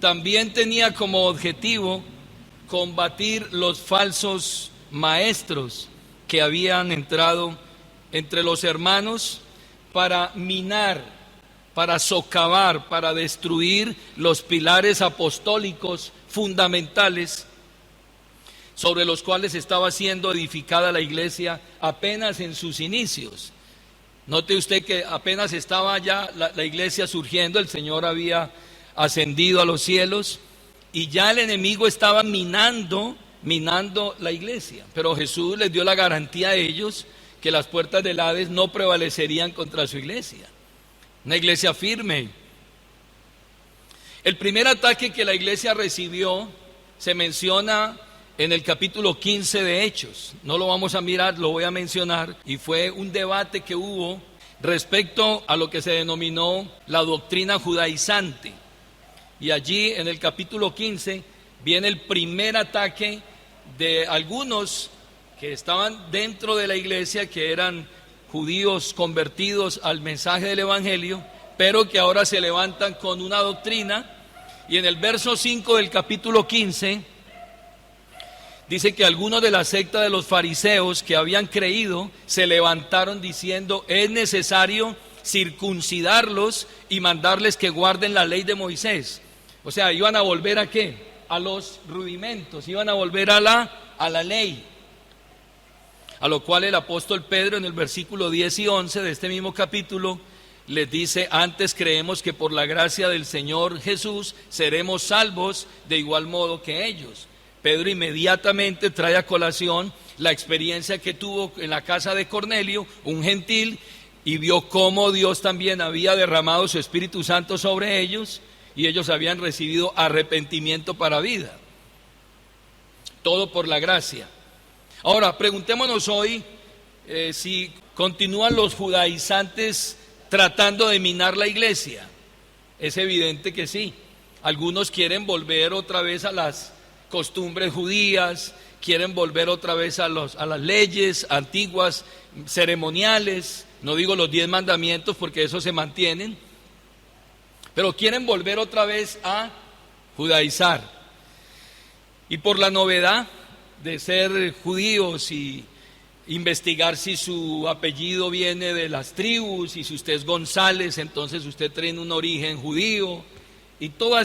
también tenía como objetivo combatir los falsos maestros que habían entrado entre los hermanos para minar, para socavar, para destruir los pilares apostólicos fundamentales sobre los cuales estaba siendo edificada la iglesia apenas en sus inicios. Note usted que apenas estaba ya la iglesia surgiendo, el Señor había ascendido a los cielos y ya el enemigo estaba minando la iglesia. Pero Jesús les dio la garantía a ellos que las puertas del Hades no prevalecerían contra su iglesia. Una iglesia firme. El primer ataque que la iglesia recibió se menciona en el capítulo 15 de Hechos. No lo vamos a mirar, lo voy a mencionar. Y fue un debate que hubo respecto a lo que se denominó la doctrina judaizante. Y allí en el capítulo 15 viene el primer ataque de algunos que estaban dentro de la iglesia, que eran judíos convertidos al mensaje del evangelio, pero que ahora se levantan con una doctrina. Y en el verso 5 del capítulo 15 dice que algunos de la secta de los fariseos que habían creído se levantaron diciendo: es necesario circuncidarlos y mandarles que guarden la ley de Moisés. O sea, iban a volver ¿a qué? A los rudimentos, iban a volver a la ley. A lo cual el apóstol Pedro en el versículo 10 y 11 de este mismo capítulo les dice: antes creemos que por la gracia del Señor Jesús seremos salvos de igual modo que ellos. Pedro inmediatamente trae a colación la experiencia que tuvo en la casa de Cornelio, un gentil, y vio cómo Dios también había derramado su Espíritu Santo sobre ellos y ellos habían recibido arrepentimiento para vida. Todo por la gracia. Ahora, preguntémonos hoy si continúan los judaizantes tratando de minar la iglesia. Es evidente que sí. Algunos quieren volver otra vez a las costumbres judías, quieren volver otra vez a las leyes antiguas, ceremoniales. No digo los 10 mandamientos porque esos se mantienen, pero quieren volver otra vez a judaizar. Y por la novedad de ser judíos y investigar si su apellido viene de las tribus, y si usted es González, entonces usted tiene un origen judío, y toda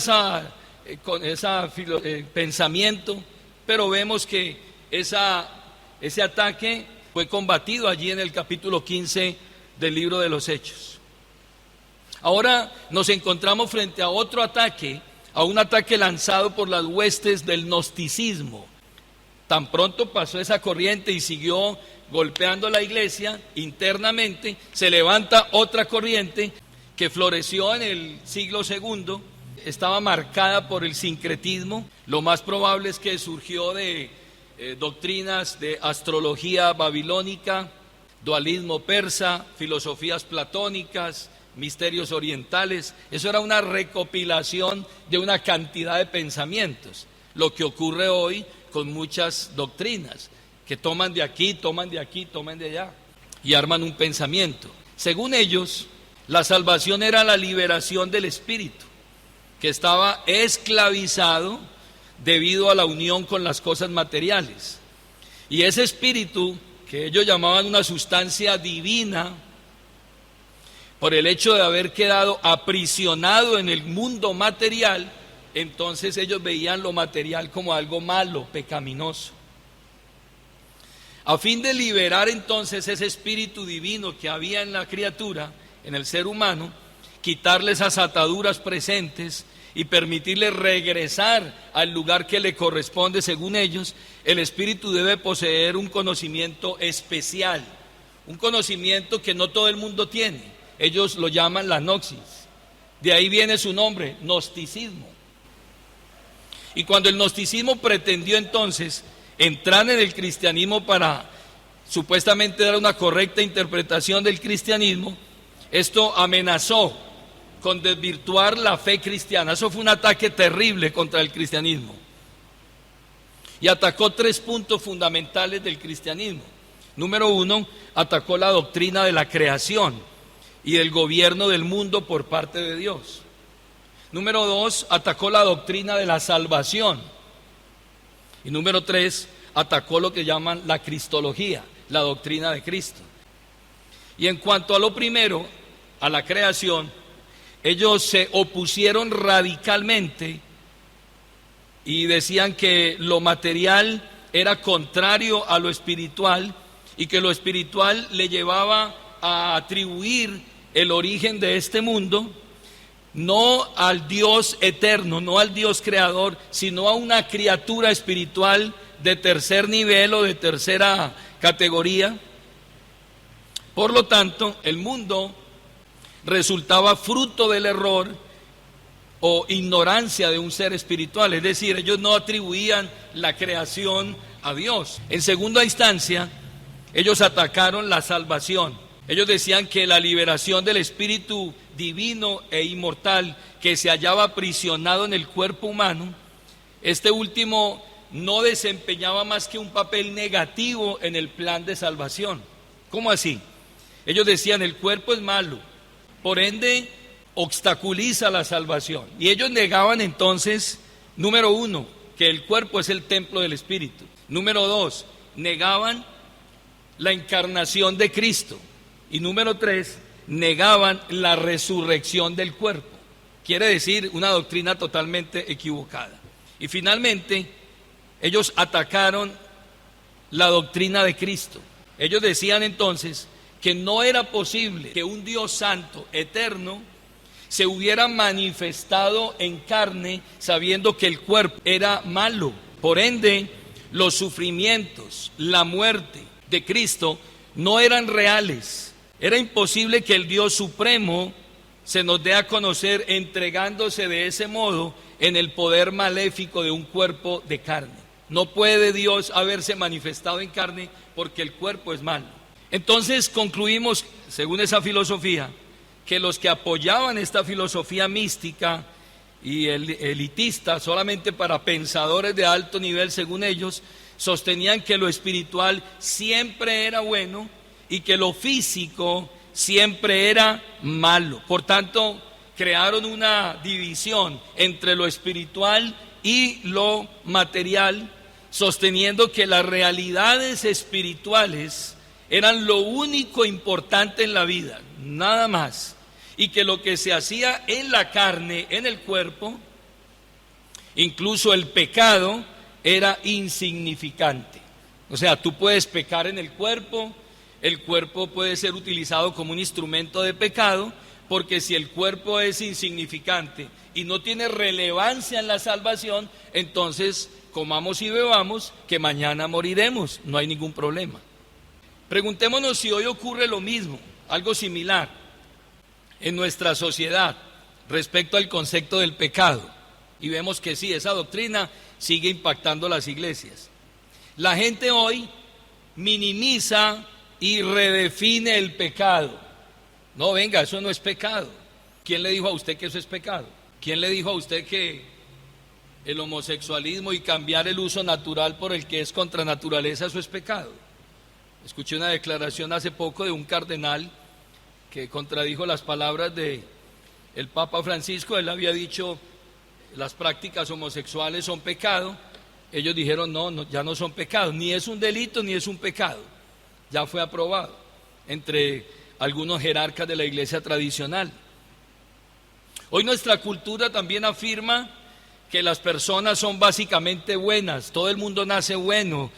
con ese pensamiento. Pero vemos que ese ataque fue combatido allí en el capítulo 15 del libro de los Hechos. Ahora nos encontramos frente a otro ataque, a un ataque lanzado por las huestes del gnosticismo. Tan pronto pasó esa corriente y siguió golpeando la iglesia internamente, se levanta otra corriente que floreció en el siglo II, estaba marcada por el sincretismo. Lo más probable es que surgió de doctrinas de astrología babilónica, dualismo persa, filosofías platónicas, misterios orientales. Eso era una recopilación de una cantidad de pensamientos. Lo que ocurre hoy con muchas doctrinas, que toman de aquí, toman de aquí, toman de allá y arman un pensamiento. Según ellos, la salvación era la liberación del espíritu, que estaba esclavizado debido a la unión con las cosas materiales. Y ese espíritu, que ellos llamaban una sustancia divina, por el hecho de haber quedado aprisionado en el mundo material, entonces ellos veían lo material como algo malo, pecaminoso. A fin de liberar entonces ese espíritu divino que había en la criatura, en el ser humano, quitarle esas ataduras presentes y permitirle regresar al lugar que le corresponde según ellos, el espíritu debe poseer un conocimiento especial, un conocimiento que no todo el mundo tiene. Ellos lo llaman la gnosis. De ahí viene su nombre, gnosticismo. Y cuando el gnosticismo pretendió entonces entrar en el cristianismo para supuestamente dar una correcta interpretación del cristianismo, esto amenazó con desvirtuar la fe cristiana. Eso fue un ataque terrible contra el cristianismo. Y atacó 3 puntos fundamentales del cristianismo. Número 1, atacó la doctrina de la creación y del gobierno del mundo por parte de Dios. Número 2, atacó la doctrina de la salvación. Y número 3, atacó lo que llaman la cristología, la doctrina de Cristo. Y en cuanto a lo primero, a la creación, ellos se opusieron radicalmente y decían que lo material era contrario a lo espiritual y que lo espiritual le llevaba a atribuir el origen de este mundo no al Dios eterno, no al Dios creador, sino a una criatura espiritual de tercer nivel o de tercera categoría. Por lo tanto, el mundo resultaba fruto del error o ignorancia de un ser espiritual, es decir, ellos no atribuían la creación a Dios. En segunda instancia, ellos atacaron la salvación. Ellos decían que la liberación del espíritu divino e inmortal que se hallaba aprisionado en el cuerpo humano, este último no desempeñaba más que un papel negativo en el plan de salvación. ¿Cómo así? Ellos decían, el cuerpo es malo, por ende obstaculiza la salvación. Y ellos negaban entonces, número 1, que el cuerpo es el templo del espíritu. Número 2, negaban la encarnación de Cristo. Y número 3, negaban la resurrección del cuerpo. Quiere decir, una doctrina totalmente equivocada. Y finalmente, ellos atacaron la doctrina de Cristo. Ellos decían entonces que no era posible que un Dios santo, eterno, se hubiera manifestado en carne sabiendo que el cuerpo era malo. Por ende, los sufrimientos, la muerte de Cristo no eran reales. Era imposible que el Dios supremo se nos dé a conocer entregándose de ese modo en el poder maléfico de un cuerpo de carne. No puede Dios haberse manifestado en carne porque el cuerpo es malo. Entonces concluimos, según esa filosofía, que los que apoyaban esta filosofía mística y elitista solamente para pensadores de alto nivel, según ellos, sostenían que lo espiritual siempre era bueno y que lo físico siempre era malo. Por tanto, crearon una división entre lo espiritual y lo material, sosteniendo que las realidades espirituales eran lo único importante en la vida, nada más, y que lo que se hacía en la carne, en el cuerpo, incluso el pecado, era insignificante. O sea, tú puedes pecar en el cuerpo puede ser utilizado como un instrumento de pecado, porque si el cuerpo es insignificante y no tiene relevancia en la salvación, entonces comamos y bebamos, que mañana moriremos, no hay ningún problema. Preguntémonos si hoy ocurre lo mismo, algo similar, en nuestra sociedad respecto al concepto del pecado. Y vemos que sí, esa doctrina sigue impactando las iglesias. La gente hoy minimiza y redefine el pecado. No, venga, eso no es pecado. ¿Quién le dijo a usted que eso es pecado? ¿Quién le dijo a usted que el homosexualismo y cambiar el uso natural por el que es contra naturaleza, eso es pecado? Escuché una declaración hace poco de un cardenal que contradijo las palabras de el Papa Francisco. Él había dicho las prácticas homosexuales son pecado. Ellos dijeron no, ya no son pecados, ni es un delito ni es un pecado. Ya fue aprobado entre algunos jerarcas de la iglesia tradicional. Hoy nuestra cultura también afirma que las personas son básicamente buenas, todo el mundo nace bueno,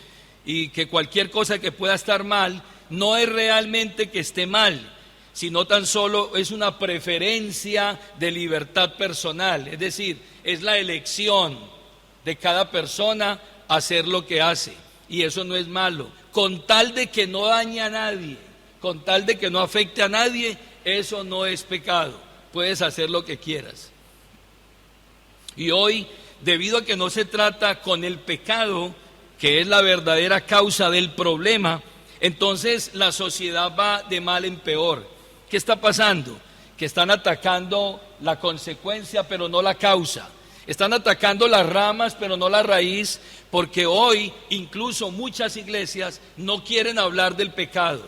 y que cualquier cosa que pueda estar mal no es realmente que esté mal, sino tan solo es una preferencia de libertad personal, es decir, es la elección de cada persona hacer lo que hace, y eso no es malo, con tal de que no dañe a nadie, con tal de que no afecte a nadie, eso no es pecado, puedes hacer lo que quieras. Y hoy, debido a que no se trata con el pecado, que es la verdadera causa del problema, entonces la sociedad va de mal en peor. ¿Qué está pasando? Que están atacando la consecuencia, pero no la causa. Están atacando las ramas, pero no la raíz, porque hoy incluso muchas iglesias no quieren hablar del pecado.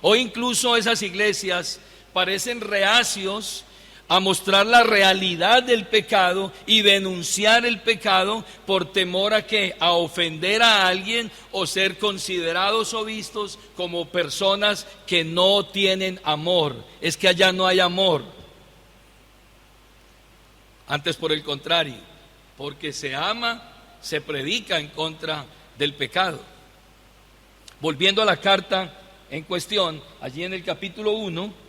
Hoy incluso esas iglesias parecen reacios a mostrar la realidad del pecado y denunciar el pecado por temor a que a ofender a alguien o ser considerados o vistos como personas que no tienen amor. Es que allá no hay amor. Antes, por el contrario, porque se ama, se predica en contra del pecado. Volviendo a la carta en cuestión, allí en el capítulo 1,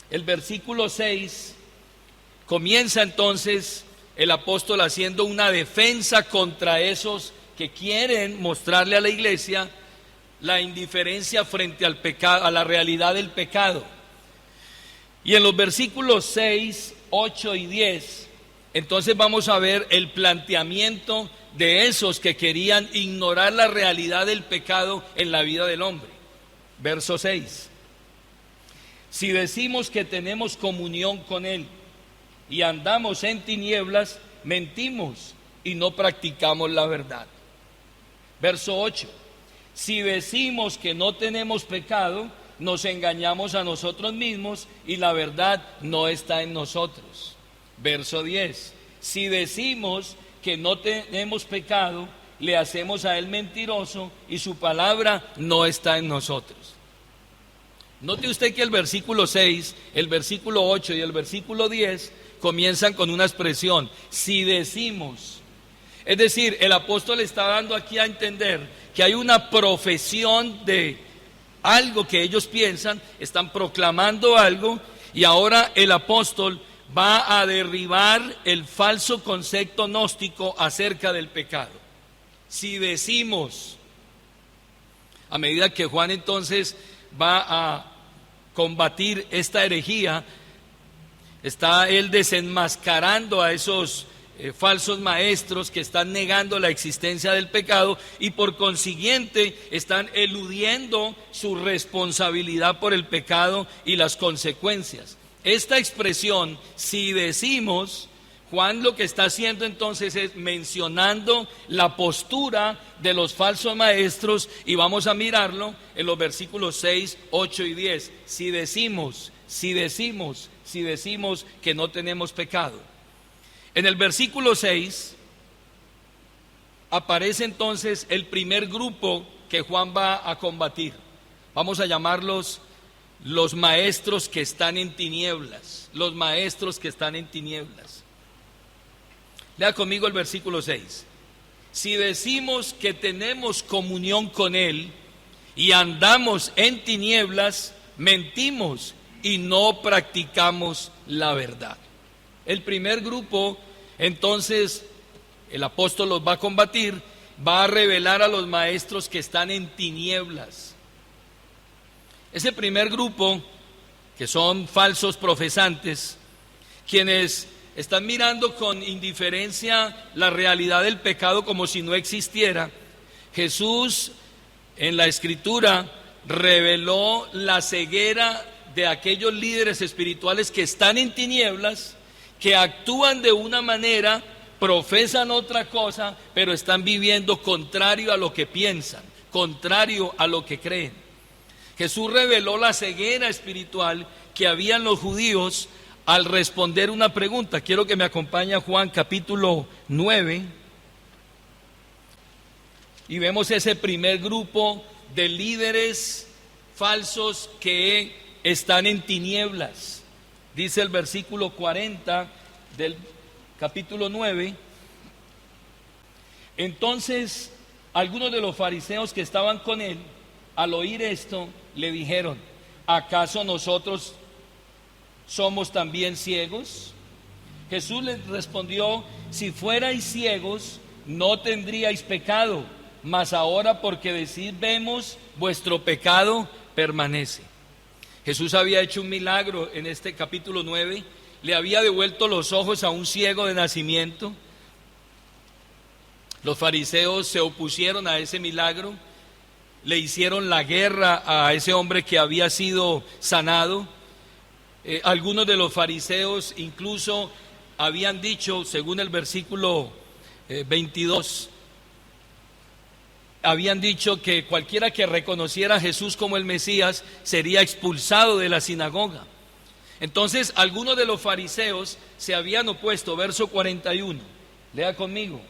el versículo 6, comienza entonces el apóstol haciendo una defensa contra esos que quieren mostrarle a la iglesia la indiferencia frente al pecado, a la realidad del pecado. Y en los versículos 6, 8 y 10, entonces vamos a ver el planteamiento de esos que querían ignorar la realidad del pecado en la vida del hombre. Verso 6. Si decimos que tenemos comunión con Él y andamos en tinieblas, mentimos y no practicamos la verdad. Verso 8. Si decimos que no tenemos pecado, nos engañamos a nosotros mismos y la verdad no está en nosotros. Verso 10. Si decimos que no tenemos pecado, le hacemos a Él mentiroso y su palabra no está en nosotros. Note usted que el versículo 6, el versículo 8 y el versículo 10 comienzan con una expresión, si decimos. Es decir, el apóstol está dando aquí a entender que hay una profesión de algo que ellos piensan, están proclamando algo, y ahora el apóstol va a derribar el falso concepto gnóstico acerca del pecado. Si decimos, a medida que Juan entonces va a combatir esta herejía, está él desenmascarando a esos falsos maestros que están negando la existencia del pecado y por consiguiente están eludiendo su responsabilidad por el pecado y las consecuencias. Esta expresión, si decimos, Juan lo que está haciendo entonces es mencionando la postura de los falsos maestros y vamos a mirarlo en los versículos 6, 8 y 10. Si decimos que no tenemos pecado. En el versículo 6 aparece entonces el primer grupo que Juan va a combatir. Vamos a llamarlos los maestros que están en tinieblas. Los maestros que están en tinieblas. Lea conmigo el versículo 6. Si decimos que tenemos comunión con Él y andamos en tinieblas, mentimos y no practicamos la verdad. El primer grupo, entonces, el apóstol los va a combatir, va a revelar a los maestros que están en tinieblas. Ese primer grupo, que son falsos profesantes, quienes están mirando con indiferencia la realidad del pecado como si no existiera. Jesús en la Escritura reveló la ceguera de aquellos líderes espirituales que están en tinieblas, que actúan de una manera, profesan otra cosa, pero están viviendo contrario a lo que piensan, contrario a lo que creen. Jesús reveló la ceguera espiritual que había en los judíos al responder una pregunta. Quiero que me acompañe a Juan capítulo 9 y vemos ese primer grupo de líderes falsos que están en tinieblas. Dice el versículo 40 del capítulo 9. Entonces algunos de los fariseos que estaban con él, al oír esto, le dijeron: ¿acaso nosotros somos también ciegos? Jesús les respondió: si fuerais ciegos, no tendríais pecado, mas ahora porque decís vemos, vuestro pecado permanece. Jesús había hecho un milagro en este capítulo 9, le había devuelto los ojos a un ciego de nacimiento. Los fariseos se opusieron a ese milagro, le hicieron la guerra a ese hombre que había sido sanado. Algunos de los fariseos incluso habían dicho, según el versículo 22, habían dicho que cualquiera que reconociera a Jesús como el Mesías sería expulsado de la sinagoga. Entonces algunos de los fariseos se habían opuesto, verso 41, lea conmigo.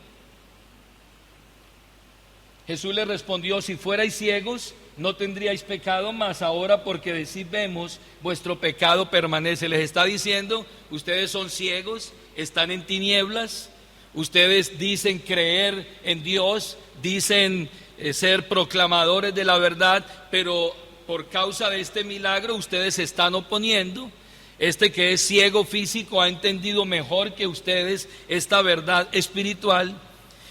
Jesús les respondió: si fuerais ciegos, no tendríais pecado, mas ahora porque decís vemos, vuestro pecado permanece. Les está diciendo: ustedes son ciegos, están en tinieblas, ustedes dicen creer en Dios, dicen ser proclamadores de la verdad, pero por causa de este milagro ustedes se están oponiendo. Este que es ciego físico ha entendido mejor que ustedes esta verdad espiritual.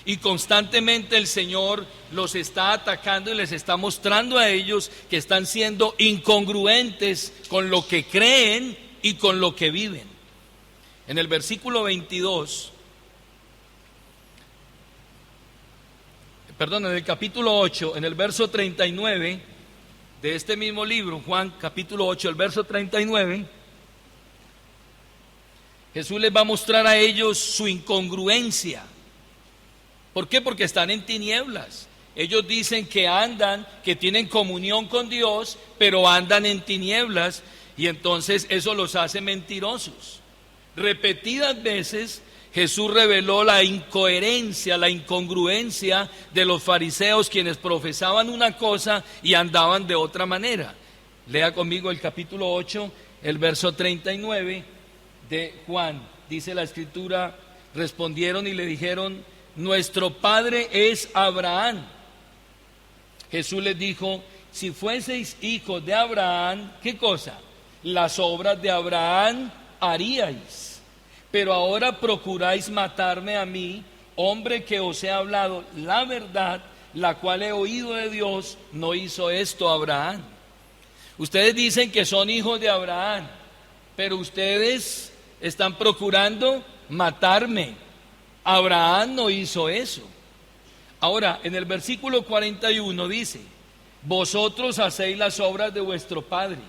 Y constantemente el Señor los está atacando y les está mostrando a ellos que están siendo incongruentes con lo que creen y con lo que viven. En el versículo 22, en el capítulo 8, en el verso 39 de este mismo libro, Juan capítulo 8, el verso 39, Jesús les va a mostrar a ellos su incongruencia. ¿Por qué? Porque están en tinieblas. Ellos dicen que andan, que tienen comunión con Dios, pero andan en tinieblas, y entonces eso los hace mentirosos. Repetidas veces Jesús reveló la incoherencia, la incongruencia de los fariseos, quienes profesaban una cosa y andaban de otra manera. Lea conmigo el capítulo 8, el verso 39 de Juan. Dice la Escritura: respondieron y le dijeron: nuestro padre es Abraham. Jesús les dijo: si fueseis hijos de Abraham, ¿qué cosa? Las obras de Abraham haríais. Pero ahora procuráis matarme a mí, hombre que os he hablado la verdad, la cual he oído de Dios. No hizo esto Abraham. Ustedes dicen que son hijos de Abraham, pero ustedes están procurando matarme. Abraham no hizo eso. Ahora, en el versículo 41 dice: vosotros hacéis las obras de vuestro padre.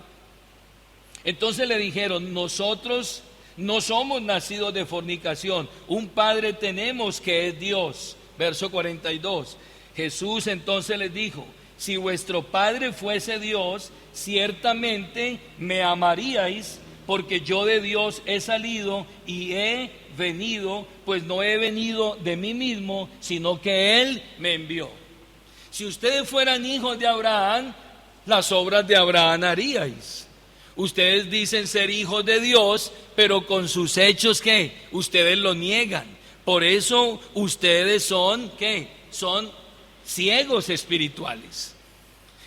Entonces le dijeron: nosotros no somos nacidos de fornicación, un padre tenemos que es Dios. Verso 42. Jesús entonces les dijo: si vuestro padre fuese Dios, ciertamente me amaríais, porque yo de Dios he salido y he venido, pues no he venido de mí mismo, sino que Él me envió. Si ustedes fueran hijos de Abraham, las obras de Abraham haríais. Ustedes dicen ser hijos de Dios, pero con sus hechos, ¿qué? Ustedes lo niegan. Por eso ustedes son, ¿qué? Son ciegos espirituales.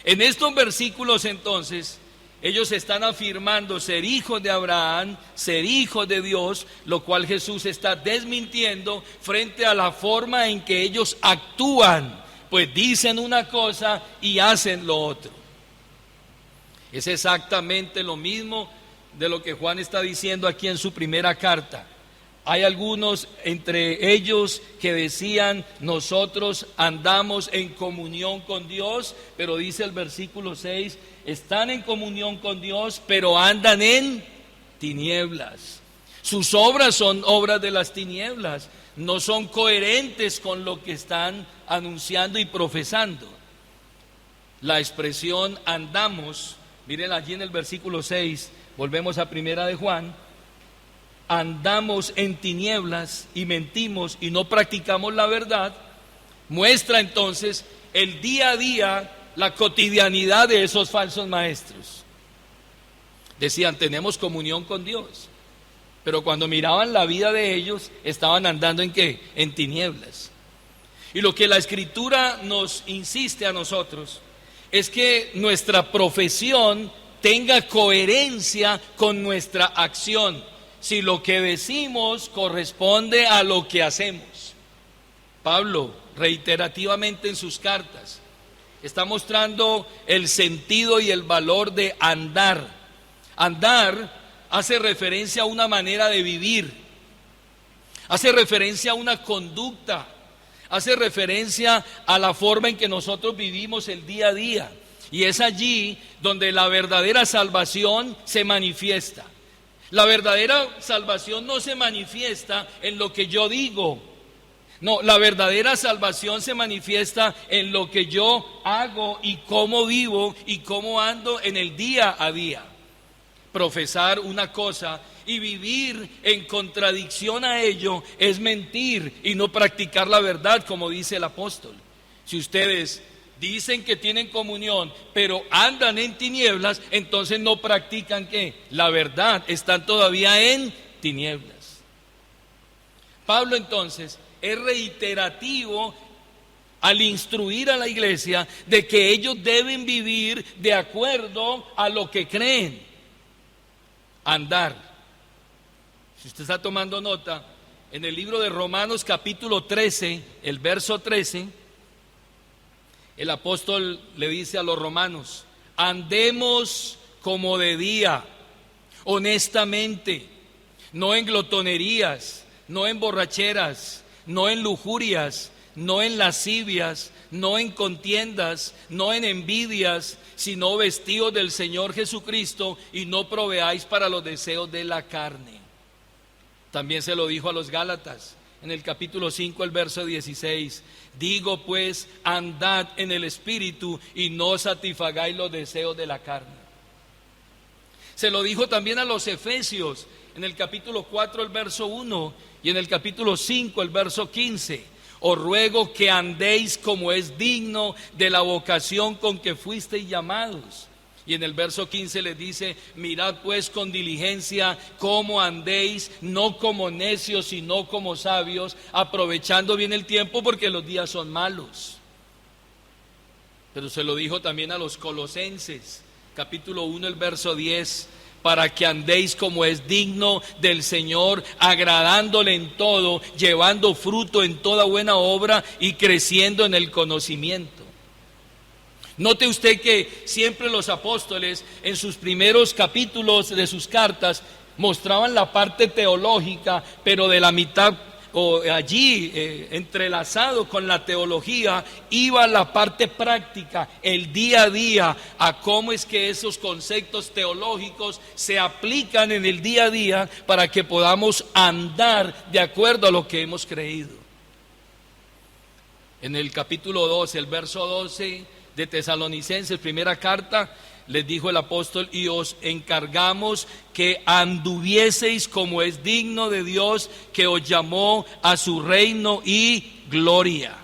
En estos versículos entonces, ellos están afirmando ser hijos de Abraham, ser hijos de Dios, lo cual Jesús está desmintiendo frente a la forma en que ellos actúan, pues dicen una cosa y hacen lo otro. Es exactamente lo mismo de lo que Juan está diciendo aquí en su primera carta. Hay algunos entre ellos que decían: nosotros andamos en comunión con Dios, pero dice el versículo 6, están en comunión con Dios, pero andan en tinieblas. Sus obras son obras de las tinieblas, no son coherentes con lo que están anunciando y profesando. La expresión andamos, miren allí en el versículo 6, volvemos a primera de Juan: andamos en tinieblas y mentimos y no practicamos la verdad, muestra entonces el día a día, la cotidianidad de esos falsos maestros. Decían: tenemos comunión con Dios, pero cuando miraban la vida de ellos, estaban andando ¿en qué? En tinieblas. Y lo que la Escritura nos insiste a nosotros es que nuestra profesión tenga coherencia con nuestra acción, si lo que decimos corresponde a lo que hacemos. Pablo, reiterativamente en sus cartas, está mostrando el sentido y el valor de andar. Andar hace referencia a una manera de vivir, hace referencia a una conducta, hace referencia a la forma en que nosotros vivimos el día a día. Y es allí donde la verdadera salvación se manifiesta. La verdadera salvación no se manifiesta en lo que yo digo. No, la verdadera salvación se manifiesta en lo que yo hago y cómo vivo y cómo ando en el día a día. Profesar una cosa y vivir en contradicción a ello es mentir y no practicar la verdad, como dice el apóstol. Si ustedes dicen que tienen comunión, pero andan en tinieblas, entonces no practican ¿qué? La verdad, están todavía en tinieblas. Pablo entonces es reiterativo al instruir a la iglesia de que ellos deben vivir de acuerdo a lo que creen. Andar. Si usted está tomando nota, en el libro de Romanos capítulo 13, el verso 13, el apóstol le dice a los romanos: andemos como de día, honestamente, no en glotonerías, no en borracheras, no en lujurias, no en lascivias, no en contiendas, no en envidias, sino vestidos del Señor Jesucristo y no proveáis para los deseos de la carne. También se lo dijo a los Gálatas en el capítulo 5, el verso 16: digo pues, andad en el Espíritu y no satisfagáis los deseos de la carne. Se lo dijo también a los Efesios en el capítulo 4, el verso 1 y en el capítulo 5, el verso 15: os ruego que andéis como es digno de la vocación con que fuisteis llamados. Y en el verso 15 les dice: mirad pues con diligencia cómo andéis, no como necios, sino como sabios, aprovechando bien el tiempo, porque los días son malos. Pero se lo dijo también a los Colosenses, capítulo 1, el verso 10: para que andéis como es digno del Señor, agradándole en todo, llevando fruto en toda buena obra y creciendo en el conocimiento. Note usted que siempre los apóstoles en sus primeros capítulos de sus cartas mostraban la parte teológica, pero de la mitad o allí entrelazado con la teología iba la parte práctica, el día a día, a cómo es que esos conceptos teológicos se aplican en el día a día para que podamos andar de acuerdo a lo que hemos creído. En el capítulo 12, el verso 12 de Tesalonicenses, primera carta, les dijo el apóstol: y os encargamos que anduvieseis como es digno de Dios, que os llamó a su reino y gloria.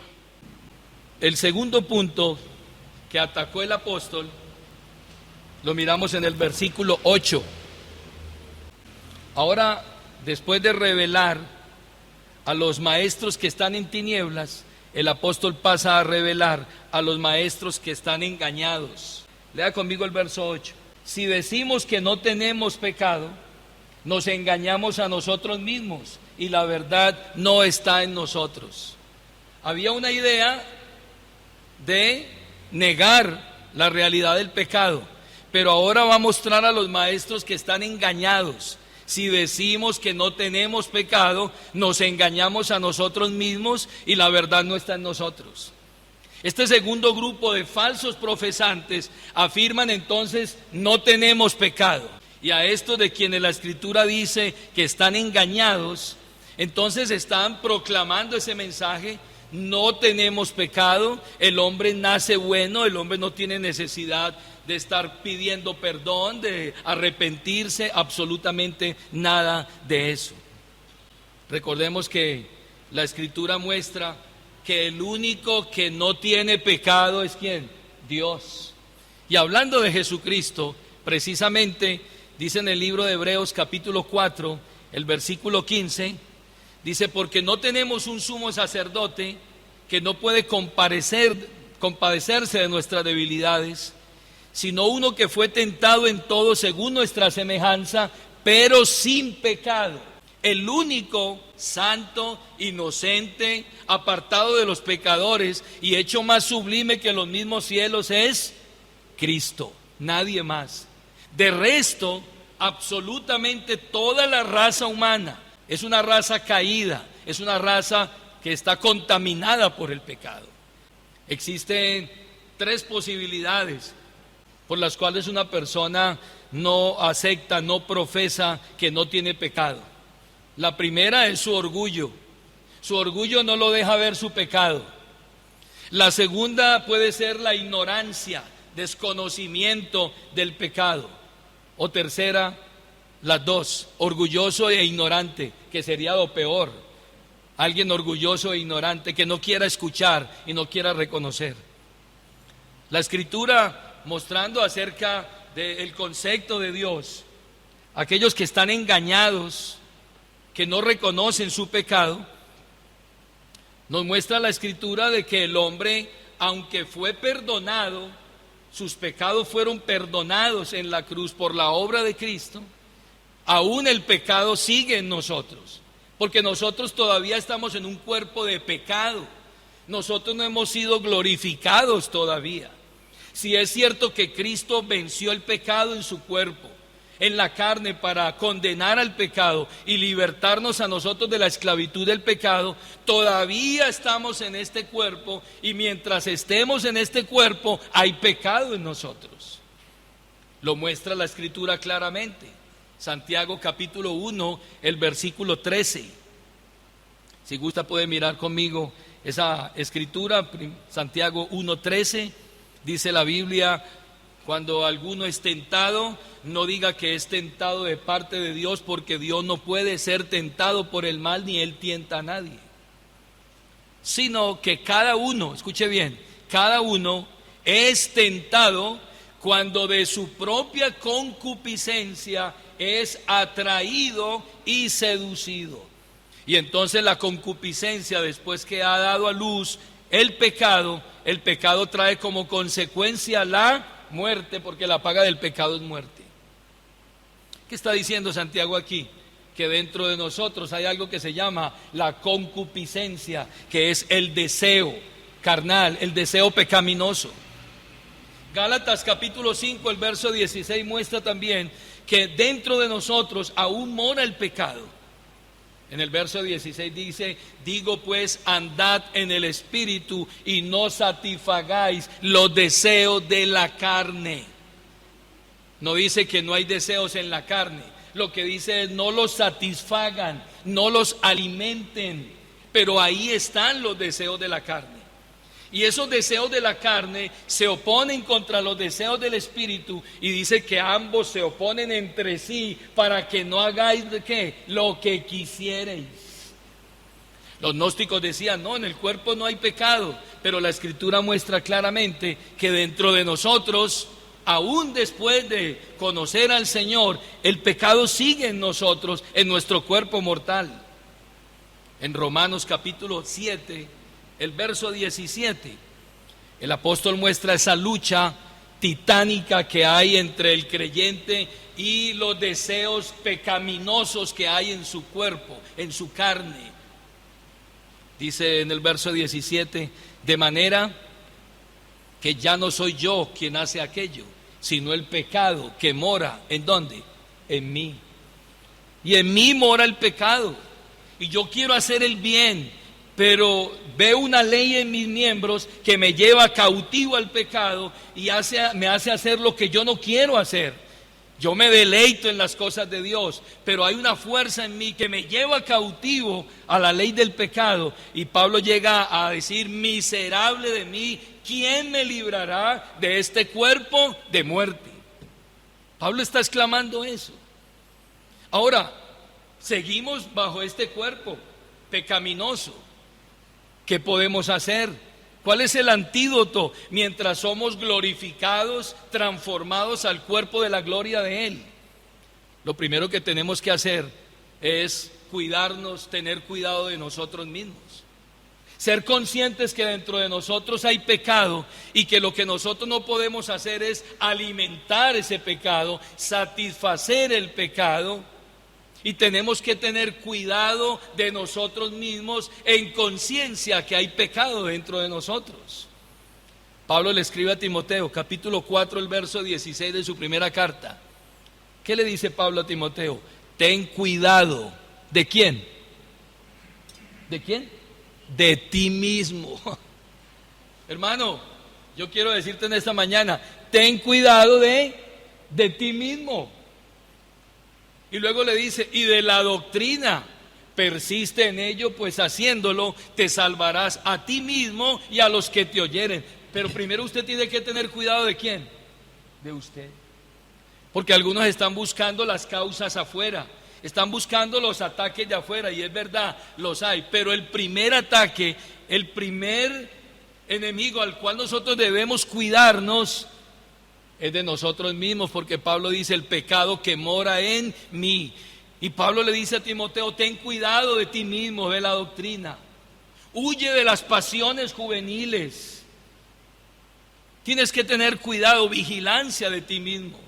El segundo punto que atacó el apóstol lo miramos en el versículo 8. Ahora, después de revelar a los maestros que están en tinieblas, el apóstol pasa a revelar a los maestros que están engañados. Lea conmigo el verso 8. Si decimos que no tenemos pecado, nos engañamos a nosotros mismos y la verdad no está en nosotros. Había una idea de negar la realidad del pecado, pero ahora va a mostrar a los maestros que están engañados. Si decimos que no tenemos pecado, nos engañamos a nosotros mismos y la verdad no está en nosotros. Este segundo grupo de falsos profesantes afirman entonces: no tenemos pecado. Y a estos de quienes la Escritura dice que están engañados, entonces están proclamando ese mensaje: no tenemos pecado, el hombre nace bueno, el hombre no tiene necesidad de estar pidiendo perdón, de arrepentirse, absolutamente nada de eso. Recordemos que la Escritura muestra que el único que no tiene pecado es ¿quién? Dios. Y hablando de Jesucristo, precisamente dice en el libro de Hebreos capítulo 4, el versículo 15, dice: porque no tenemos un sumo sacerdote que no puede compadecerse de nuestras debilidades, sino uno que fue tentado en todo según nuestra semejanza, pero sin pecado. El único santo, inocente, apartado de los pecadores y hecho más sublime que los mismos cielos es Cristo, nadie más. De resto, absolutamente toda la raza humana es una raza caída, es una raza que está contaminada por el pecado. Existen tres posibilidades por las cuales una persona no acepta, no profesa que no tiene pecado. La primera es su orgullo. Su orgullo no lo deja ver su pecado. La segunda puede ser la ignorancia, desconocimiento del pecado. O tercera, las dos, orgulloso e ignorante, que sería lo peor. Alguien orgulloso e ignorante que no quiera escuchar y no quiera reconocer. La Escritura mostrando acerca del concepto de Dios, aquellos que están engañados, que no reconocen su pecado, nos muestra la Escritura de que el hombre, aunque fue perdonado, sus pecados fueron perdonados en la cruz por la obra de Cristo, aún el pecado sigue en nosotros, porque nosotros todavía estamos en un cuerpo de pecado, nosotros no hemos sido glorificados todavía. Si es cierto que Cristo venció el pecado en su cuerpo, en la carne, para condenar al pecado y libertarnos a nosotros de la esclavitud del pecado, todavía estamos en este cuerpo, y mientras estemos en este cuerpo hay pecado en nosotros. Lo muestra la Escritura claramente. Santiago capítulo 1, el versículo 13. Si gusta puede mirar conmigo esa Escritura. Santiago 1:13, dice la Biblia: cuando alguno es tentado, no diga que es tentado de parte de Dios, porque Dios no puede ser tentado por el mal, ni Él tienta a nadie. Sino que cada uno, escuche bien, cada uno es tentado cuando de su propia concupiscencia es atraído y seducido. Y entonces la concupiscencia, después que ha dado a luz el pecado trae como consecuencia la muerte, porque la paga del pecado es muerte. ¿Qué está diciendo Santiago aquí? Que dentro de nosotros hay algo que se llama la concupiscencia, que es el deseo carnal, el deseo pecaminoso. Gálatas capítulo 5, el verso 16 muestra también que dentro de nosotros aún mora el pecado. En el verso 16 dice: digo pues, andad en el Espíritu y no satisfagáis los deseos de la carne. No dice que no hay deseos en la carne, lo que dice es no los satisfagan, no los alimenten, pero ahí están los deseos de la carne. Y esos deseos de la carne se oponen contra los deseos del Espíritu, y dice que ambos se oponen entre sí para que no hagáis ¿qué? Lo que quisierais. Los gnósticos decían: no, en el cuerpo no hay pecado, pero la Escritura muestra claramente que dentro de nosotros, aún después de conocer al Señor, el pecado sigue en nosotros, en nuestro cuerpo mortal. En Romanos capítulo 7, el verso 17, el apóstol muestra esa lucha titánica que hay entre el creyente y los deseos pecaminosos que hay en su cuerpo, en su carne. Dice en el verso 17: de manera que ya no soy yo quien hace aquello, sino el pecado que mora, ¿en dónde? En mí. Y en mí mora el pecado, y yo quiero hacer el bien, pero veo una ley en mis miembros que me lleva cautivo al pecado y me hace hacer lo que yo no quiero hacer. Yo me deleito en las cosas de Dios, pero hay una fuerza en mí que me lleva cautivo a la ley del pecado. Y Pablo llega a decir: miserable de mí, ¿quién me librará de este cuerpo de muerte? Pablo está exclamando eso. Ahora, seguimos bajo este cuerpo pecaminoso. ¿Qué podemos hacer? ¿Cuál es el antídoto mientras somos glorificados, transformados al cuerpo de la gloria de Él? Lo primero que tenemos que hacer es cuidarnos, tener cuidado de nosotros mismos. Ser conscientes que dentro de nosotros hay pecado y que lo que nosotros no podemos hacer es alimentar ese pecado, satisfacer el pecado. Y tenemos que tener cuidado de nosotros mismos en conciencia que hay pecado dentro de nosotros. Pablo le escribe a Timoteo, capítulo 4, el verso 16 de su primera carta. ¿Qué le dice Pablo a Timoteo? Ten cuidado. ¿De quién? ¿De quién? De ti mismo. Hermano, yo quiero decirte en esta mañana: ten cuidado de ti mismo. Y luego le dice: y de la doctrina, persiste en ello, pues haciéndolo te salvarás a ti mismo y a los que te oyeren. Pero primero usted tiene que tener cuidado ¿de quién? De usted. Porque algunos están buscando las causas afuera, están buscando los ataques de afuera, y es verdad, los hay, pero el primer ataque, el primer enemigo al cual nosotros debemos cuidarnos es de nosotros mismos, porque Pablo dice: el pecado que mora en mí. Y Pablo le dice a Timoteo: ten cuidado de ti mismo, de la doctrina, huye de las pasiones juveniles. Tienes que tener cuidado, vigilancia de ti mismo.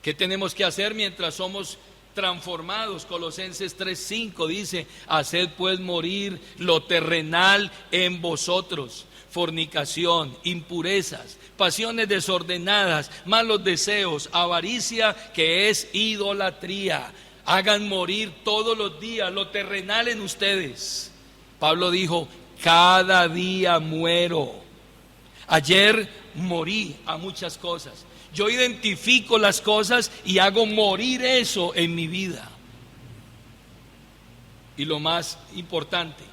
¿Qué tenemos que hacer mientras somos transformados? Colosenses 3:5 dice: haced pues morir lo terrenal en vosotros: fornicación, impurezas, pasiones desordenadas, malos deseos, avaricia, que es idolatría. Hagan morir todos los días lo terrenal en ustedes. Pablo dijo: cada día muero. Ayer morí a muchas cosas. Yo identifico las cosas y hago morir eso en mi vida. Y lo más importante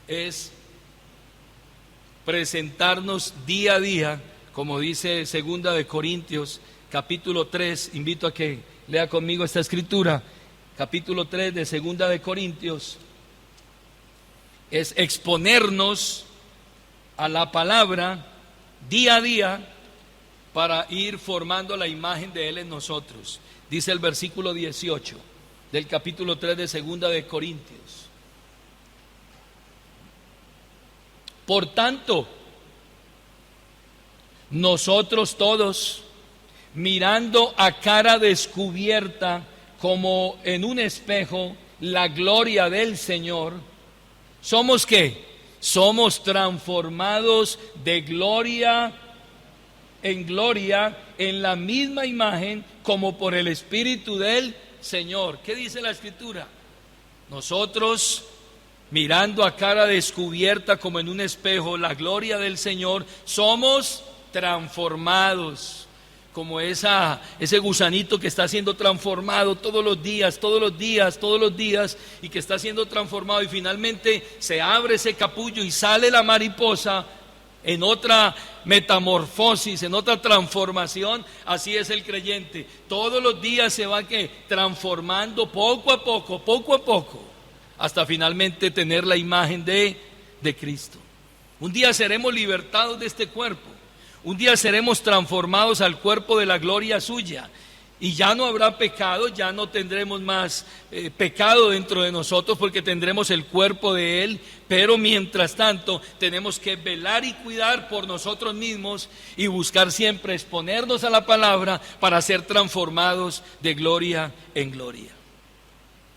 es presentarnos día a día, como dice 2 de Corintios, capítulo 3. Invito a que lea conmigo esta escritura. Capítulo 3 de 2 de Corintios. Es exponernos a la palabra día a día para ir formando la imagen de Él en nosotros. Dice el versículo 18 del capítulo 3 de 2 de Corintios: por tanto, nosotros todos, mirando a cara descubierta como en un espejo la gloria del Señor, ¿somos qué? Somos transformados de gloria en gloria, en la misma imagen, como por el Espíritu del Señor. ¿Qué dice la Escritura? Nosotros, mirando a cara descubierta como en un espejo la gloria del Señor, somos transformados, como ese gusanito que está siendo transformado todos los días, y que está siendo transformado, y finalmente se abre ese capullo y sale la mariposa en otra metamorfosis, en otra transformación. Así es el creyente, todos los días se va transformando poco a poco, hasta finalmente tener la imagen de Cristo. Un día seremos libertados de este cuerpo, un día seremos transformados al cuerpo de la gloria suya, y ya no habrá pecado, ya no tendremos más pecado dentro de nosotros, porque tendremos el cuerpo de Él. Pero mientras tanto tenemos que velar y cuidar por nosotros mismos y buscar siempre exponernos a la palabra para ser transformados de gloria en gloria.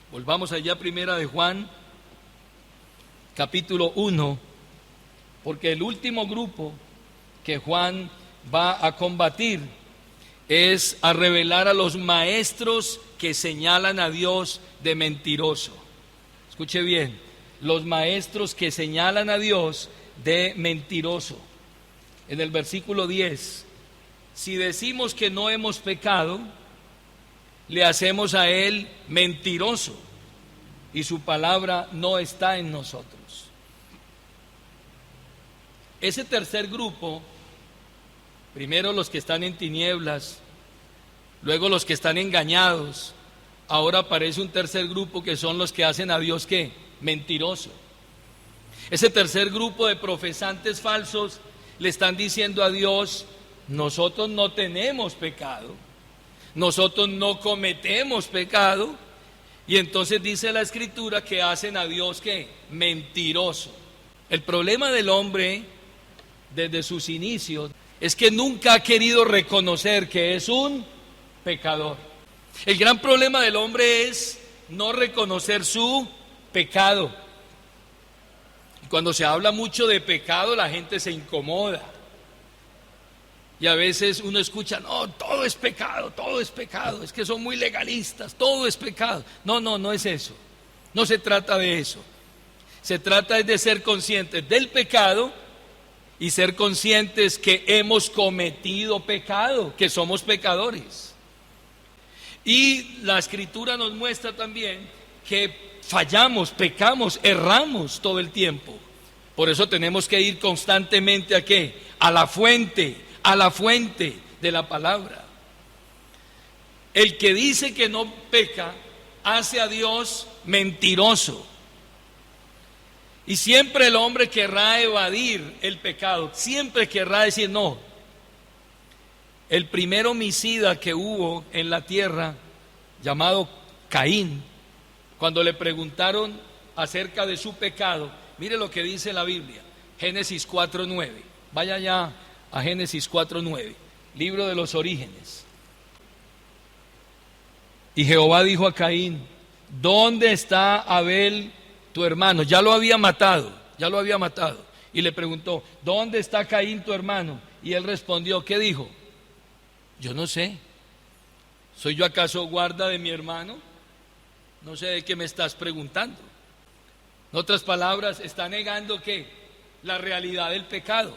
Volvamos allá, primera de Juan, capítulo 1, porque el último grupo que Juan va a combatir es a revelar a los maestros que señalan a Dios de mentiroso. Escuche bien, los maestros que señalan a Dios de mentiroso. En el versículo 10, si decimos que no hemos pecado, le hacemos a Él mentiroso, y su palabra no está en nosotros. Ese tercer grupo, primero los que están en tinieblas, luego los que están engañados, ahora aparece un tercer grupo que son los que hacen a Dios ¿qué? Mentiroso. Ese tercer grupo de profesantes falsos le están diciendo a Dios: nosotros no tenemos pecado, nosotros no cometemos pecado. Y entonces dice la Escritura que hacen a Dios ¿qué? Mentiroso. El problema del hombre desde sus inicios es que nunca ha querido reconocer que es un pecador. El gran problema del hombre es no reconocer su pecado. Y cuando se habla mucho de pecado, la gente se incomoda. Y a veces uno escucha: no, todo es pecado, es que son muy legalistas, todo es pecado. No es eso. No se trata de eso. Se trata de ser conscientes del pecado y ser conscientes que hemos cometido pecado, que somos pecadores. Y la Escritura nos muestra también que fallamos, pecamos, erramos todo el tiempo. Por eso tenemos que ir constantemente ¿a qué? A la fuente de la palabra. El que dice que no peca hace a Dios mentiroso. Y siempre el hombre querrá evadir el pecado, siempre querrá decir no. El primer homicida que hubo en la tierra, llamado Caín, cuando le preguntaron acerca de su pecado, mire lo que dice la Biblia, Génesis 4:9. Vaya ya a Génesis 4:9, libro de los orígenes. Y Jehová dijo a Caín: ¿dónde está Abel tu hermano? Ya lo había matado. Y le preguntó: ¿dónde está Caín tu hermano? Y él respondió, ¿qué dijo? Yo no sé. ¿Soy yo acaso guarda de mi hermano? No sé de qué me estás preguntando. En otras palabras, está negando ¿qué? La realidad del pecado.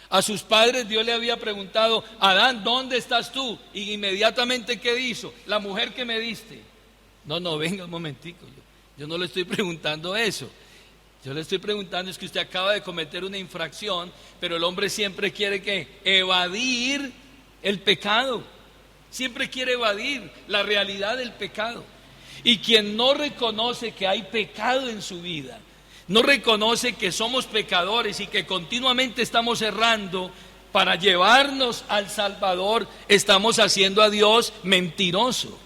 A sus padres Dios le había preguntado: Adán, ¿dónde estás tú? Y inmediatamente ¿qué hizo? La mujer que me diste. No, venga un momentico, yo no le estoy preguntando eso. Yo le estoy preguntando es que usted acaba de cometer una infracción, pero el hombre siempre quiere ¿qué? Evadir el pecado. Siempre quiere evadir la realidad del pecado. Y quien no reconoce que hay pecado en su vida, no reconoce que somos pecadores y que continuamente estamos errando para llevarnos al Salvador, estamos haciendo a Dios mentiroso.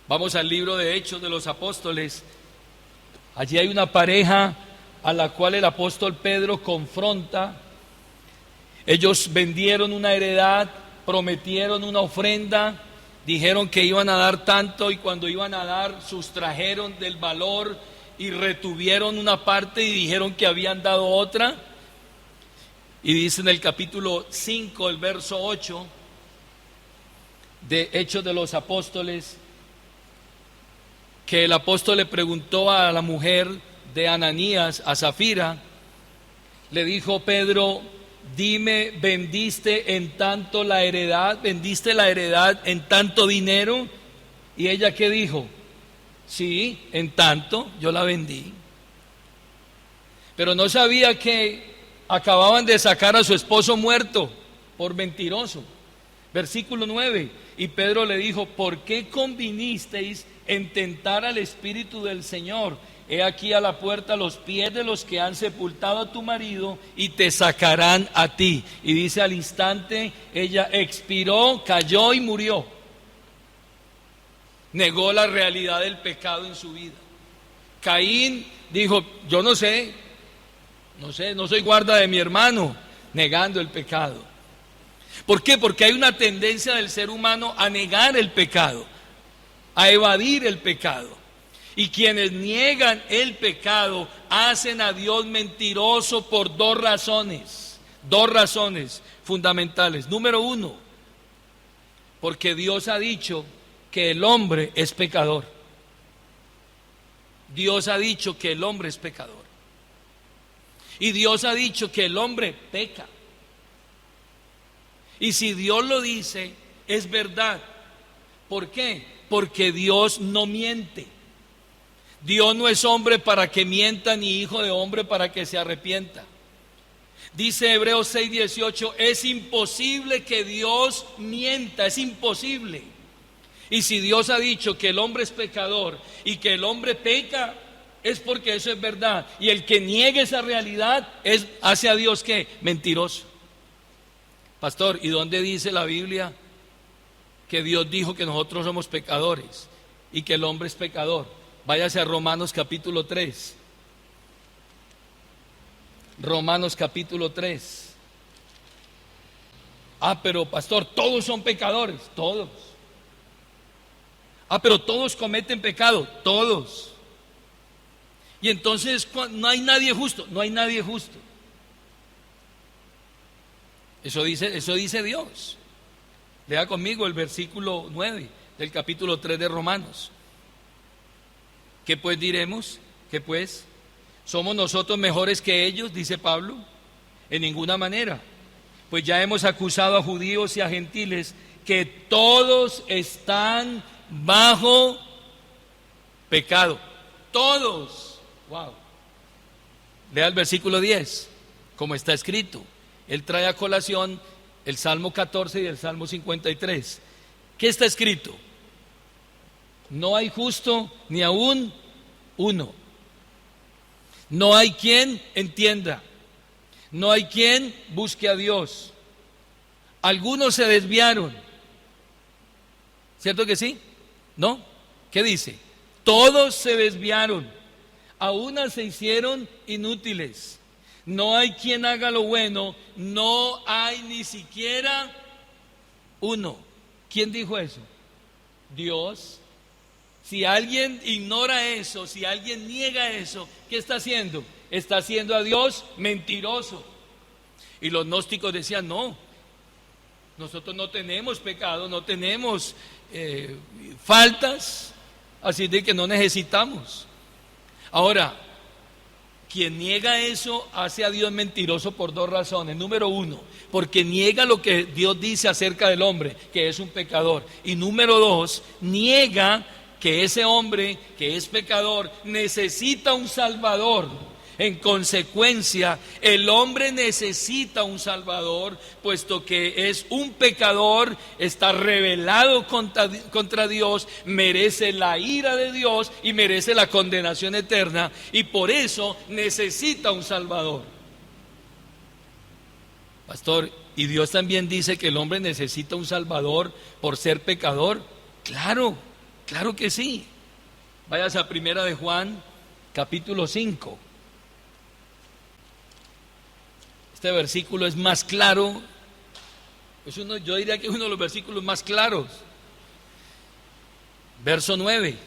Vamos al libro de Hechos de los Apóstoles. Allí hay una pareja a la cual el apóstol Pedro confronta. Ellos vendieron una heredad, prometieron una ofrenda, dijeron que iban a dar tanto y cuando iban a dar sustrajeron del valor y retuvieron una parte y dijeron que habían dado otra. Y dice en el capítulo 5, el verso 8 de Hechos de los Apóstoles, que el apóstol le preguntó a la mujer de Ananías, a Zafira, le dijo Pedro: dime, ¿vendiste en tanto la heredad? ¿Vendiste la heredad en tanto dinero? Y ella ¿qué dijo? Sí, en tanto, yo la vendí. Pero no sabía que acababan de sacar a su esposo muerto por mentiroso. Versículo 9, y Pedro le dijo: ¿por qué convinisteis en tentar al Espíritu del Señor? He aquí a la puerta los pies de los que han sepultado a tu marido y te sacarán a ti. Y dice: al instante ella expiró, cayó y murió. Negó la realidad del pecado en su vida. Caín dijo: yo no sé, no soy guarda de mi hermano, negando el pecado. ¿Por qué? Porque hay una tendencia del ser humano a negar el pecado, a evadir el pecado. Y quienes niegan el pecado hacen a Dios mentiroso por dos razones fundamentales. Número uno, porque Dios ha dicho que el hombre es pecador. Dios ha dicho que el hombre es pecador. Y Dios ha dicho que el hombre peca. Y si Dios lo dice, es verdad. ¿Por qué? Porque Dios no miente. Dios no es hombre para que mienta, ni hijo de hombre para que se arrepienta. Dice Hebreos 6:18, es imposible que Dios mienta, es imposible. Y si Dios ha dicho que el hombre es pecador y que el hombre peca, es porque eso es verdad. Y el que niegue esa realidad hace a Dios ¿qué? Mentiroso. Pastor, ¿y dónde dice la Biblia que Dios dijo que nosotros somos pecadores y que el hombre es pecador? Váyase a Romanos capítulo 3. Romanos capítulo 3. Pero pastor, todos son pecadores, todos. Pero todos cometen pecado, todos. Y entonces no hay nadie justo, no hay nadie justo. Eso dice Dios. Lea conmigo el versículo 9 del capítulo 3 de Romanos. ¿Qué pues diremos? ¿Qué pues? ¿Somos nosotros mejores que ellos? Dice Pablo. En ninguna manera. Pues ya hemos acusado a judíos y a gentiles que todos están bajo pecado. Todos. Wow. Lea el versículo 10, como está escrito. Él trae a colación el Salmo 14 y el Salmo 53. ¿Qué está escrito? No hay justo ni aún uno. No hay quien entienda. No hay quien busque a Dios. Algunos se desviaron. ¿Cierto que sí? ¿No? ¿Qué dice? Todos se desviaron. A unas se hicieron inútiles. No hay quien haga lo bueno. No hay ni siquiera uno. ¿Quién dijo eso? Dios. Si alguien ignora eso, si alguien niega eso, ¿qué está haciendo? Está haciendo a Dios mentiroso. Y los gnósticos decían, no, nosotros no tenemos pecado, no tenemos faltas, así de que no necesitamos. Ahora, quien niega eso hace a Dios mentiroso por dos razones. Número uno, porque niega lo que Dios dice acerca del hombre, que es un pecador. Y número dos, niega que ese hombre que es pecador necesita un salvador. En consecuencia, el hombre necesita un salvador, puesto que es un pecador, está rebelado contra Dios, merece la ira de Dios y merece la condenación eterna, y por eso necesita un salvador. Pastor, ¿y Dios también dice que el hombre necesita un salvador por ser pecador? Claro, claro que sí. Váyase a Primera de Juan, capítulo 5. Este versículo es más claro, yo diría que es uno de los versículos más claros. Verso 9.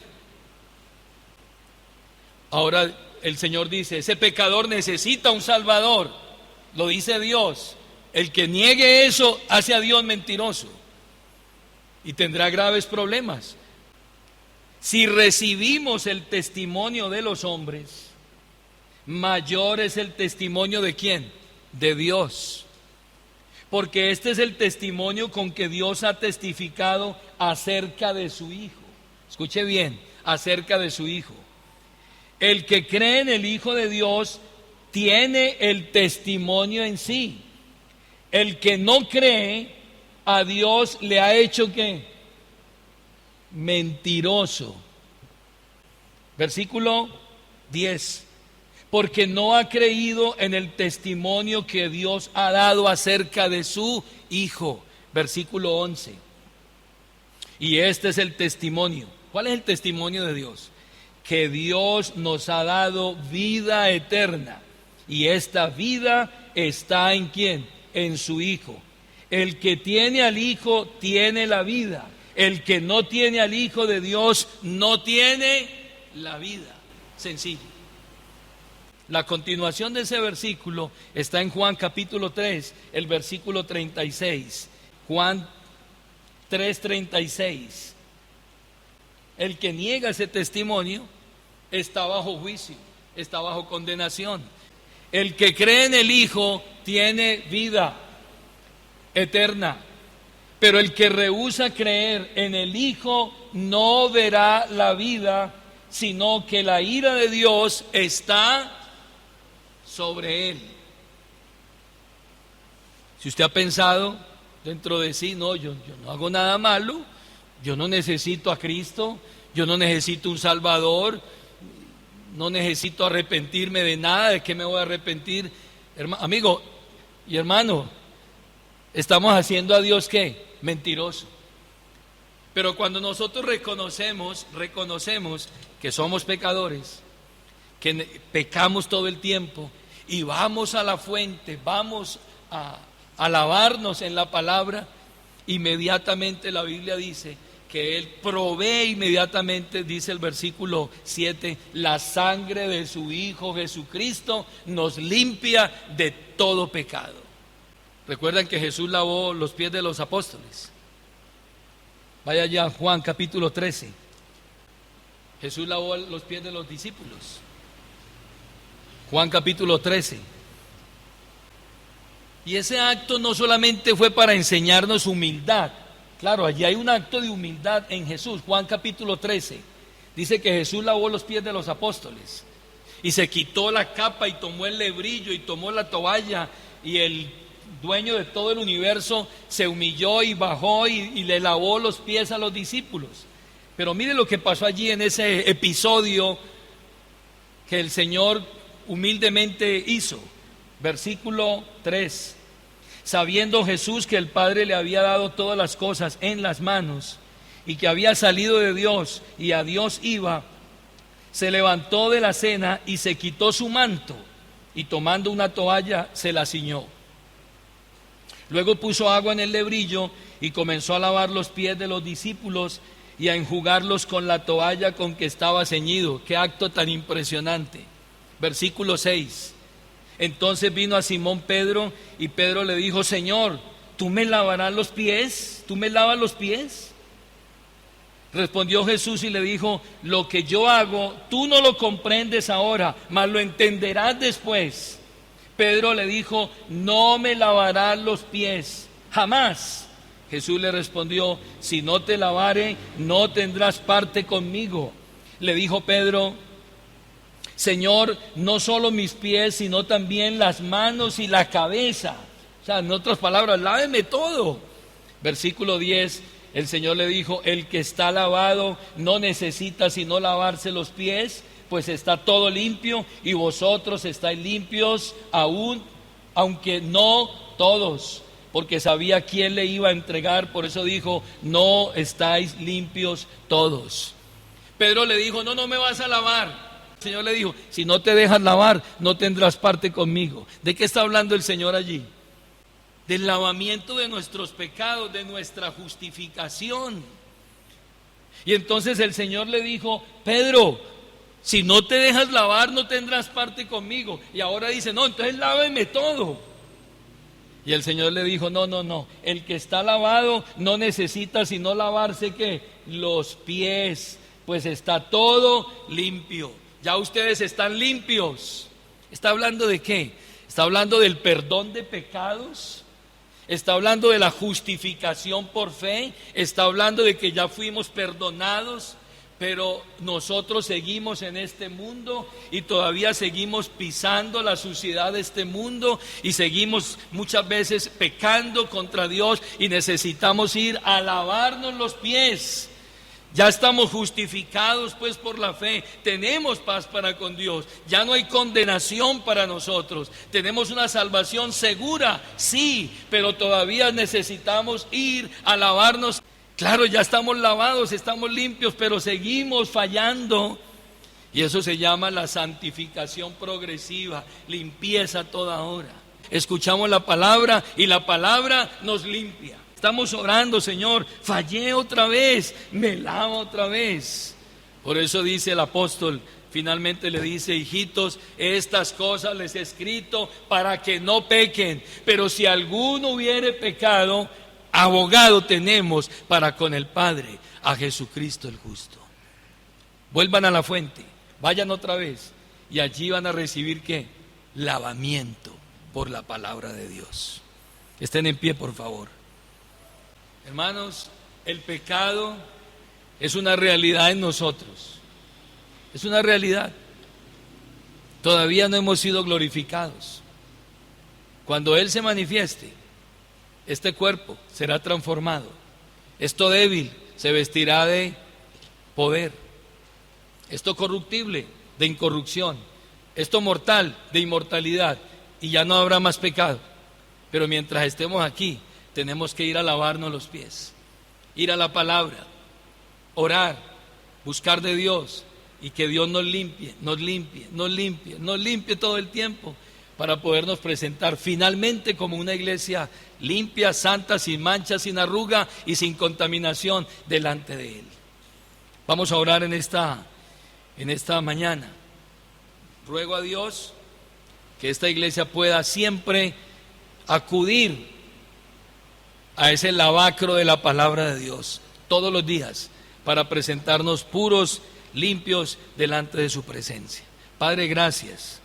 Ahora el Señor dice, ese pecador necesita un salvador, lo dice Dios. El que niegue eso hace a Dios mentiroso y tendrá graves problemas. Si recibimos el testimonio de los hombres, mayor es el testimonio ¿de quién? De Dios, porque este es el testimonio con que Dios ha testificado acerca de su Hijo. Escuche bien, acerca de su Hijo. El que cree en el Hijo de Dios tiene el testimonio en sí. El que no cree, a Dios le ha hecho ¿qué? Mentiroso. Versículo 10. Porque no ha creído en el testimonio que Dios ha dado acerca de su Hijo. Versículo 11. Y este es el testimonio. ¿Cuál es el testimonio de Dios? Que Dios nos ha dado vida eterna. Y esta vida está ¿en quién? En su Hijo. El que tiene al Hijo tiene la vida. El que no tiene al Hijo de Dios no tiene la vida. Sencillo. La continuación de ese versículo está en Juan capítulo 3, el versículo 36. Juan 3:36. El que niega ese testimonio está bajo juicio, está bajo condenación. El que cree en el Hijo tiene vida eterna, pero el que rehúsa creer en el Hijo no verá la vida, sino que la ira de Dios está sobre él. Si usted ha pensado dentro de sí, no, yo no hago nada malo, yo no necesito a Cristo, yo no necesito un Salvador, no necesito arrepentirme de nada, ¿de qué me voy a arrepentir? Amigo y hermano, estamos haciendo a Dios ¿qué? Mentiroso. Pero cuando nosotros reconocemos que somos pecadores, que pecamos todo el tiempo, y vamos a la fuente, vamos a lavarnos en la palabra, inmediatamente la Biblia dice que Él provee inmediatamente, dice el versículo 7, la sangre de su Hijo Jesucristo nos limpia de todo pecado. ¿Recuerdan que Jesús lavó los pies de los apóstoles? Vaya ya a Juan capítulo 13. Jesús lavó los pies de los discípulos. Juan capítulo 13. Y ese acto no solamente fue para enseñarnos humildad. Claro, allí hay un acto de humildad en Jesús. Juan capítulo 13. Dice que Jesús lavó los pies de los apóstoles. Y se quitó la capa y tomó el lebrillo y tomó la toalla y el dueño de todo el universo, se humilló y bajó y le lavó los pies a los discípulos. Pero mire lo que pasó allí en ese episodio que el Señor humildemente hizo. Versículo 3. Sabiendo Jesús que el Padre le había dado todas las cosas en las manos y que había salido de Dios y a Dios iba, se levantó de la cena y se quitó su manto y tomando una toalla se la ciñó. Luego puso agua en el lebrillo y comenzó a lavar los pies de los discípulos y a enjugarlos con la toalla con que estaba ceñido. Qué acto tan impresionante. Versículo 6. Entonces vino a Simón Pedro y Pedro le dijo: Señor, ¿tú me lavarás los pies? ¿Tú me lavas los pies? Respondió Jesús y le dijo: lo que yo hago, tú no lo comprendes ahora, mas lo entenderás después. Pedro le dijo: no me lavarás los pies, jamás. Jesús le respondió: si no te lavare, no tendrás parte conmigo. Le dijo Pedro: Señor, no solo mis pies, sino también las manos y la cabeza. O sea, en otras palabras, láveme todo. Versículo 10, el Señor le dijo: el que está lavado no necesita sino lavarse los pies, pues está todo limpio, y vosotros estáis limpios aún, aunque no todos, porque sabía quién le iba a entregar, por eso dijo: no estáis limpios todos. Pedro le dijo: no me vas a lavar. El Señor le dijo: si no te dejas lavar, no tendrás parte conmigo. ¿De qué está hablando el Señor allí? Del lavamiento de nuestros pecados, de nuestra justificación. Y entonces el Señor le dijo: Pedro, si no te dejas lavar, no tendrás parte conmigo. Y ahora dice: no, entonces láveme todo. Y el Señor le dijo: no, el que está lavado no necesita sino lavarse ¿qué? Los pies, pues está todo limpio. Ya ustedes están limpios. ¿Está hablando de qué? Está hablando del perdón de pecados. Está hablando de la justificación por fe. Está hablando de que ya fuimos perdonados. Pero nosotros seguimos en este mundo y todavía seguimos pisando la suciedad de este mundo y seguimos muchas veces pecando contra Dios y necesitamos ir a lavarnos los pies. Ya estamos justificados pues por la fe, tenemos paz para con Dios, ya no hay condenación para nosotros, tenemos una salvación segura, sí, pero todavía necesitamos ir a lavarnos. Claro, ya estamos lavados, estamos limpios, pero seguimos fallando. Y eso se llama la santificación progresiva, limpieza a toda hora. Escuchamos la palabra y la palabra nos limpia. Estamos orando: Señor, fallé otra vez, me lavo otra vez. Por eso dice el apóstol, finalmente le dice: hijitos, estas cosas les he escrito para que no pequen. Pero si alguno hubiere pecado, abogado tenemos para con el Padre, a Jesucristo el justo. Vuelvan a la fuente, vayan otra vez y allí van a recibir ¿qué? Lavamiento por la palabra de Dios. Estén en pie, por favor. Hermanos, el pecado es una realidad en nosotros. Es una realidad. Todavía no hemos sido glorificados. Cuando Él se manifieste, este cuerpo será transformado. Esto débil se vestirá de poder. Esto corruptible de incorrupción. Esto mortal de inmortalidad. Y ya no habrá más pecado. Pero mientras estemos aquí, tenemos que ir a lavarnos los pies, ir a la palabra, orar, buscar de Dios y que Dios nos limpie todo el tiempo para podernos presentar finalmente como una iglesia limpia, santa, sin mancha, sin arruga y sin contaminación delante de Él. Vamos a orar en esta mañana. Ruego a Dios que esta iglesia pueda siempre acudir a ese lavacro de la palabra de Dios todos los días para presentarnos puros, limpios delante de su presencia. Padre, gracias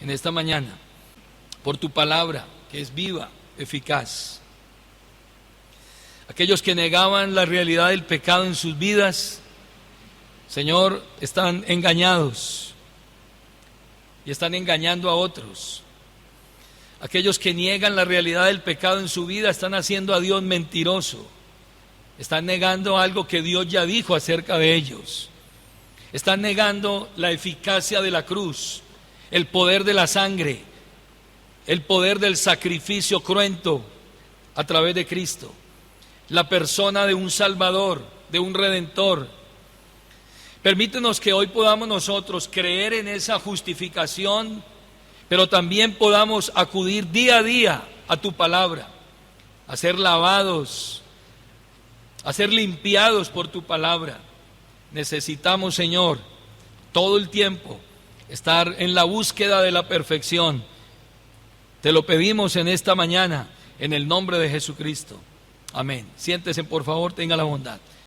en esta mañana por tu palabra que es viva, eficaz. Aquellos que negaban la realidad del pecado en sus vidas, Señor, están engañados y están engañando a otros. Aquellos que niegan la realidad del pecado en su vida están haciendo a Dios mentiroso. Están negando algo que Dios ya dijo acerca de ellos. Están negando la eficacia de la cruz, el poder de la sangre, el poder del sacrificio cruento a través de Cristo, la persona de un Salvador, de un Redentor. Permítenos que hoy podamos nosotros creer en esa justificación, pero también podamos acudir día a día a tu palabra, a ser lavados, a ser limpiados por tu palabra. Necesitamos, Señor, todo el tiempo estar en la búsqueda de la perfección. Te lo pedimos en esta mañana, en el nombre de Jesucristo. Amén. Siéntese, por favor, tenga la bondad.